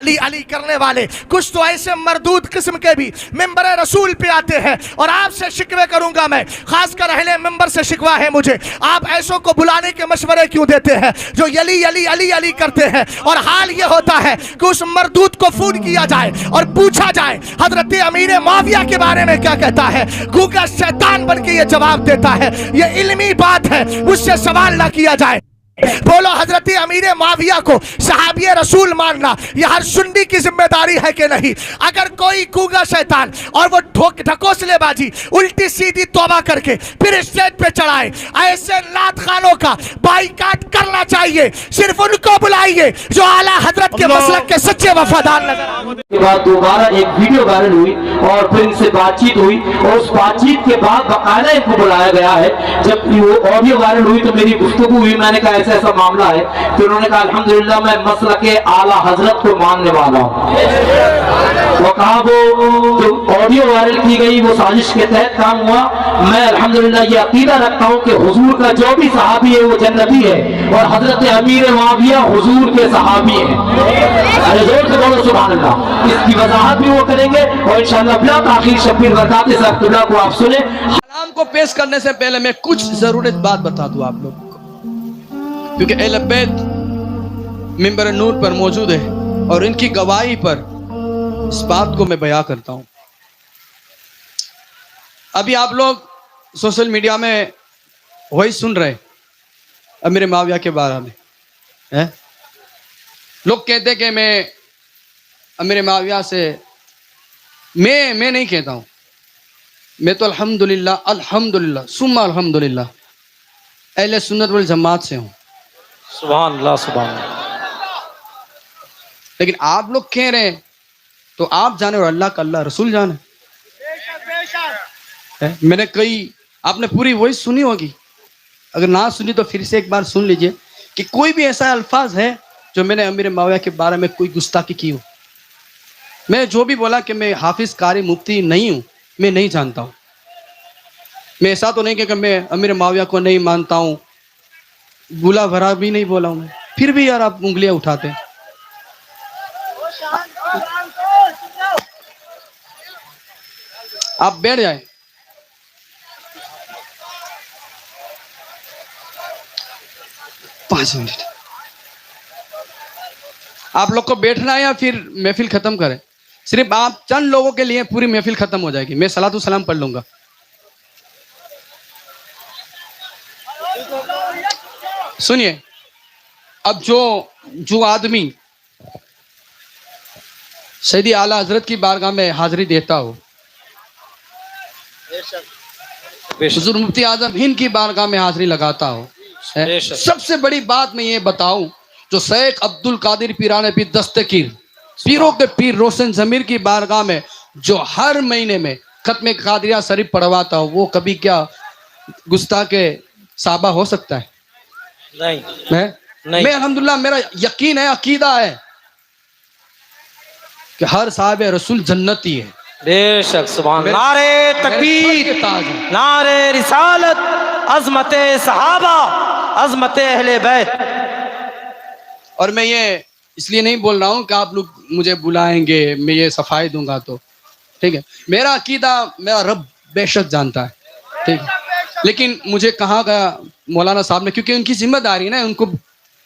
अली अली करने वाले कुछ तो ऐसे मरदूद किस्म के भी मिंबर रसूल पे आते हैं। और आपसे शिकवे करूंगा मैं, खासकर अहले मिंबर से शिकवा है मुझे, आप ऐसों को बुलाने के मशवरे क्यों देते हैं जो अली अली अली अली करते हैं। और हाल ये होता है कि उस मरदूद को फोन किया जाए और पूछा जाए हजरत अमीर मुआविया के बारे में क्या कहता है, गूंगा शैतान बन के ये जवाब देता है। ये इल्मी बात है, उससे सवाल ना किया जाए। बोलो हजरत अमीर मुआविया को सहाबी रसूल मानना यह हर सुन्नी की जिम्मेदारी है कि नहीं। अगर कोई गूंगा शैतान और वो ढकोसलेबाजी उल्टी सीधी तौबा करके फिर स्टेज पे चढ़ाए, ऐसे नात खानों का बाइकाट करना चाहिए। सिर्फ उनको बुलाइए जो आला हजरत के मसलक के सच्चे वफादार नजर आए। के बाद दोबारा एक वीडियो वायरल हुई और फिर इनसे बातचीत हुई और उस बातचीत के बाद बकायदा इनको बुलाया गया है। जब वो ऑडियो वायरल हुई तो मेरी गुफ्तगू हुई, मैंने कहा ऐसा ऐसा मामला है, तो उन्होंने कहा अल्हम्दुलिल्लाह मैं मसलक के आला हजरत को मानने वाला हूँ। वो कहा वो जो ऑडियो वायरल की गई वो साजिश के तहत काम हुआ। मैं अल्हम्दुलिल्लाह ये अकीदा रखता हूँ कि हुजूर का जो भी सहाबी है वो जन्नती है और हजरत अमीर मुआविया हुजूर के सहाबी है। अरे जोर से बोलो सुभान अल्लाह। इसकी वजाहत भी वो करेंगे और इंशाअल्लाह बिला ताखीर शब्बीर बरकात से अब्दुल्लाह को आप सुने। कलाम को पेश करने से पहले मैं कुछ जरूरत बात बता दूं आप लोगों को, क्योंकि अहले बैत मिंबर नूर पर मौजूद है और इनकी गवाही पर इस बात को मैं बयां करता हूं। अभी आप लोग सोशल मीडिया में वही सुन रहे अमीर मुआविया के बारे में है। लोग कहते हैं कि मैं अमीर मुआविया से मैं नहीं कहता हूं, मैं तो अल्हम्दुलिल्लाह अल्हम्दुलिल्लाह सुम्मा अल्हम्दुलिल्लाह अहले सुन्नत वल जमात से हूं। सुभान अल्लाह सुभान अल्लाह। लेकिन आप लोग कह रहे हैं तो आप जाने और अल्लाह का अल्लाह रसूल जाने। मैंने कई आपने पूरी वही सुनी होगी, अगर ना सुनी तो फिर से एक बार सुन लीजिए कि कोई भी ऐसा अल्फाज है जो मैंने अमीर मुआविया के बारे में कोई गुस्ताखी की हो। मैं जो भी बोला कि मैं हाफिज कारी मुफ्ती नहीं हूं, मैं नहीं जानता हूं। मैं ऐसा तो नहीं कि मैं अमीर मुआविया को नहीं मानता हूं, गुला भरा भी नहीं बोला हूं मैं, फिर भी यार आप उंगलियां उठाते हैं। आप बैठ जाए। पांच मिनट आप लोग को बैठना है या फिर महफिल खत्म करें? सिर्फ आप चंद लोगों के लिए पूरी महफिल खत्म हो जाएगी। मैं सलातु सलाम पढ़ लूंगा। सुनिए, अब जो आदमी सैयदी आला हजरत की बारगाह में हाजिरी देता हो, हुजूर मुफ्ती आजम हिंद की बारगाह में हाजिरी लगाता हो, सबसे बड़ी बात मैं ये बताऊं, जो शेख अब्दुल कादिर पीराने पीर दस्तगीर पीरों के पीर रोशन जमीर की बारगाह में जो हर महीने में खत्म कादिरिया शरीफ पढ़वाता हो, वो कभी क्या गुस्ताखे साहबा हो सकता है? नहीं। मैं अल्हम्दुलिल्लाह मेरा यकीन है, अकीदा है कि हर साहिब रसूल जन्नती है। बेशक सुभान। नारे तकबीर, नारे रिसालत, अज़मत सहाबा, अज़मत अहले बैत। और मैं ये इसलिए नहीं बोल रहा हूं कि आप लोग मुझे बुलाएंगे मैं ये सफाई दूंगा तो ठीक है। मेरा अकीदा मेरा रब बेशक जानता है, ठीक है। लेकिन मुझे कहा गया मौलाना साहब ने, क्योंकि उनकी जिम्मेदारी ना,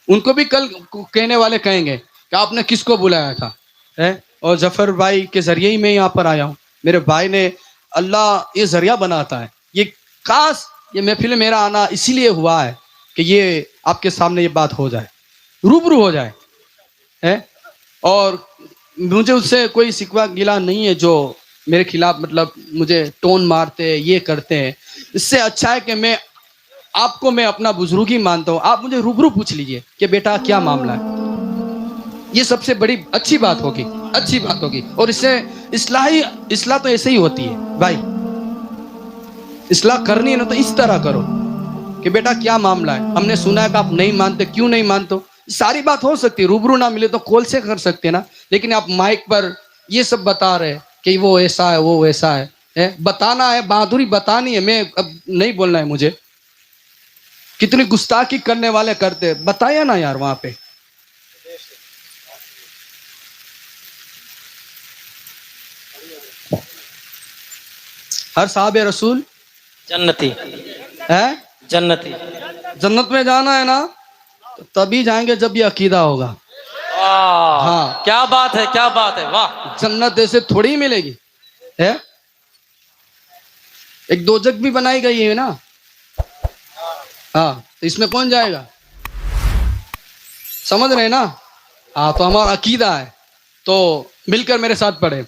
उनको भी कल कहने वाले कहेंगे कि आपने किसको बुलाया था है? और जफर भाई के जरिए ही मैं यहाँ पर आया हूँ। मेरे भाई ने, अल्लाह ये जरिया बनाता है। ये खास ये महफिल मेरा आना इसीलिए हुआ है कि ये आपके सामने ये बात हो जाए, रूबरू हो जाए है। और मुझे उससे कोई शिकवा गिला नहीं है जो मेरे खिलाफ मतलब मुझे टोन मारते ये करते हैं। इससे अच्छा है कि मैं अपना बुजुर्ग ही मानता हूँ। आप मुझे रूबरू पूछ लीजिए कि बेटा क्या मामला है, ये सबसे बड़ी अच्छी बात होगी। और इससे इस्लाह तो ऐसे ही होती है भाई। इस्लाह करनी है ना तो इस तरह करो कि बेटा क्या मामला है, हमने सुना है कि आप नहीं मानते, क्यों नहीं मानते? सारी बात हो सकती है, रूबरू ना मिले तो कॉल से कर सकते हैं ना। लेकिन आप माइक पर ये सब बता रहे कि वो ऐसा है वो वैसा है, बताना है, बहादुरी बतानी है। मैं अब नहीं बोलना है मुझे, कितनी गुस्ताखी करने वाले करते, बताया ना यार वहां पे। ہر صحاب رسول جنتی ہے جنتی. جنت میں جانا ہے نا تو تبھی جائیں گے جب یہ عقیدہ ہوگا. واہ ہاں. کیا بات ہے کیا بات ہے واہ. جنت ایسے تھوڑی ملے گی ہے. ایک دوزخ بھی بنائی گئی ہے نا. ہاں تو اس میں کون جائے گا؟ سمجھ رہے نا. ہاں تو ہمارا عقیدہ ہے. تو مل کر میرے ساتھ پڑھے.